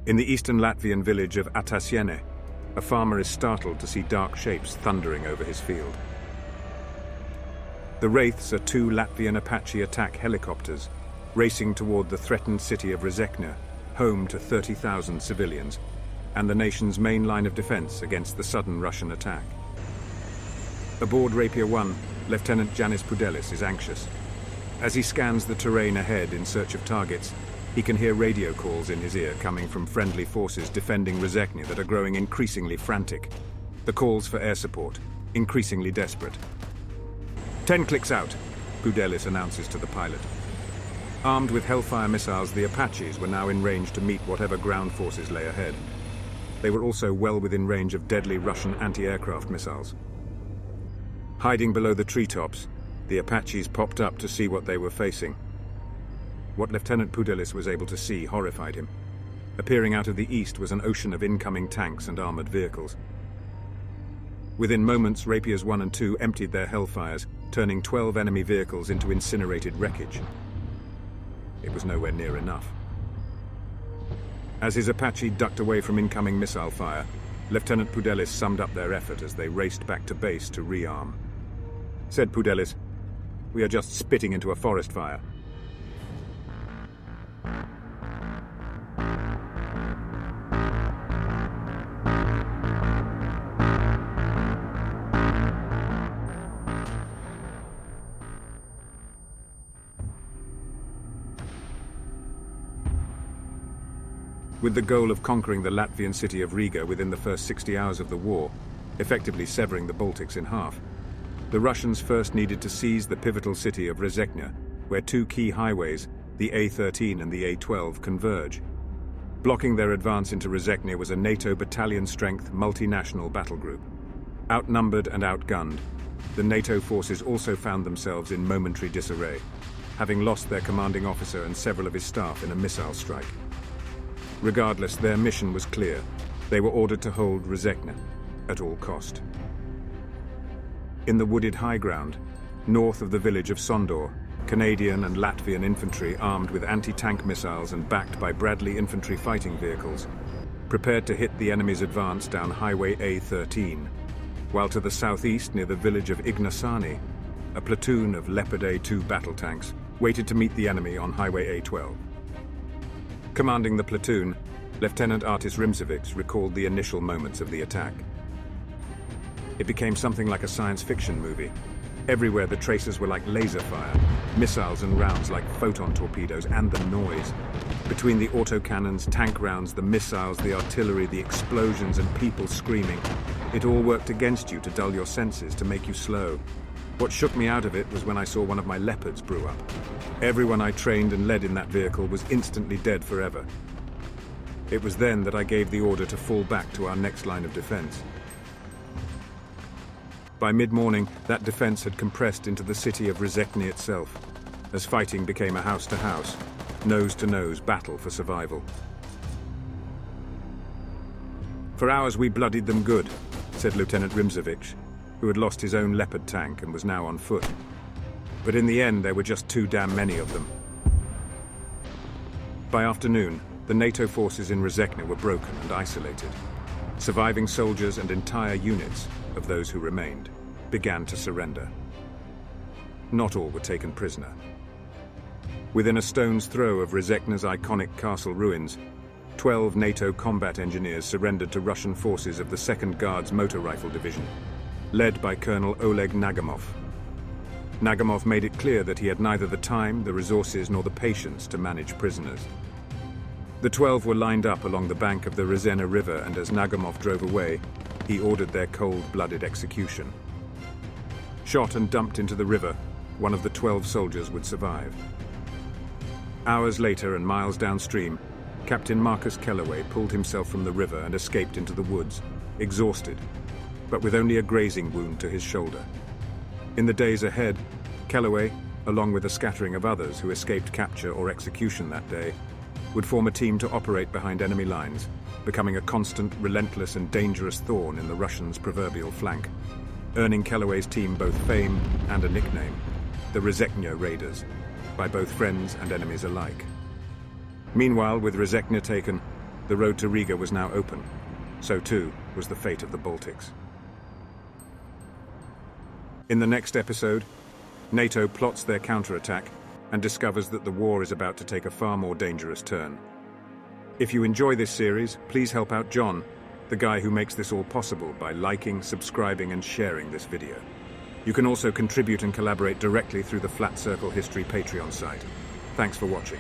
In the eastern Latvian village of Rēzekne, a farmer is startled to see dark shapes thundering over his field. The Wraiths are two Latvian Apache attack helicopters racing toward the threatened city of Rēzekne, home to 30,000 civilians, and the nation's main line of defense against the sudden Russian attack. Aboard Rapier 1, Lieutenant Jānis Pudelis is anxious. As he scans the terrain ahead in search of targets, he can hear radio calls in his ear coming from friendly forces defending Rēzekne that are growing increasingly frantic. The calls for air support, increasingly desperate. 10 clicks out, Pudelis announces to the pilot. Armed with Hellfire missiles, the Apaches were now in range to meet whatever ground forces lay ahead. They were also well within range of deadly Russian anti-aircraft missiles. Hiding below the treetops, the Apaches popped up to see what they were facing. What Lieutenant Pudelis was able to see horrified him. Appearing out of the east was an ocean of incoming tanks and armored vehicles. Within moments, Rapiers 1 and 2 emptied their Hellfires, turning 12 enemy vehicles into incinerated wreckage. It was nowhere near enough. As his Apache ducked away from incoming missile fire, Lieutenant Pudelis summed up their effort as they raced back to base to rearm. Said Pudelis, "We are just spitting into a forest fire." With the goal of conquering the Latvian city of Riga within the first 60 hours of the war, effectively severing the Baltics in half, the Russians first needed to seize the pivotal city of Rēzekne, where two key highways, the A13 and the A12, converge. Blocking their advance into Rēzekne was a NATO battalion-strength multinational battle group. Outnumbered and outgunned, the NATO forces also found themselves in momentary disarray, having lost their commanding officer and several of his staff in a missile strike. Regardless, their mission was clear. They were ordered to hold Rēzekne at all cost. In the wooded high ground, north of the village of Sondor, Canadian and Latvian infantry armed with anti-tank missiles and backed by Bradley infantry fighting vehicles prepared to hit the enemy's advance down Highway A13, while to the southeast near the village of Ignasani, a platoon of Leopard A2 battle tanks waited to meet the enemy on Highway A12. Commanding the platoon, Lieutenant Artis Rimcevics recalled the initial moments of the attack. It became something like a science fiction movie. Everywhere the tracers were like laser fire, missiles and rounds like photon torpedoes, and the noise. Between the autocannons, tank rounds, the missiles, the artillery, the explosions and people screaming, it all worked against you to dull your senses, to make you slow. What shook me out of it was when I saw one of my Leopards brew up. Everyone I trained and led in that vehicle was instantly dead forever. It was then that I gave the order to fall back to our next line of defense. By mid-morning, that defense had compressed into the city of Rēzekne itself, as fighting became a house-to-house, nose-to-nose battle for survival. "For hours we bloodied them good," said Lieutenant Rimcevics, who had lost his own Leopard tank and was now on foot. "But in the end, there were just too damn many of them." By afternoon, the NATO forces in Rēzekne were broken and isolated. Surviving soldiers and entire units of those who remained began to surrender. Not all were taken prisoner. Within a stone's throw of Rēzekne's iconic castle ruins, 12 NATO combat engineers surrendered to Russian forces of the 2nd Guards Motor Rifle Division, led by Colonel Oleg Nagamov. Nagamov made it clear that he had neither the time, the resources, nor the patience to manage prisoners. The 12 were lined up along the bank of the Rēzekne River, and as Nagamov drove away, he ordered their cold-blooded execution. Shot and dumped into the river, one of the 12 soldiers would survive. Hours later and miles downstream, Captain Marcus Kellaway pulled himself from the river and escaped into the woods, exhausted, but with only a grazing wound to his shoulder. In the days ahead, Kellaway, along with a scattering of others who escaped capture or execution that day, would form a team to operate behind enemy lines, becoming a constant, relentless and dangerous thorn in the Russians' proverbial flank, earning Kellaway's team both fame and a nickname, the Rēzekne Raiders, by both friends and enemies alike. Meanwhile, with Rēzekne taken, The road to Riga was now open. So too was the fate of the Baltics. In the next episode, NATO plots their counterattack and discovers that the war is about to take a far more dangerous turn. If you enjoy this series, please help out John, the guy who makes this all possible, by liking, subscribing, and sharing this video. You can also contribute and collaborate directly through the Flat Circle History Patreon site. Thanks for watching.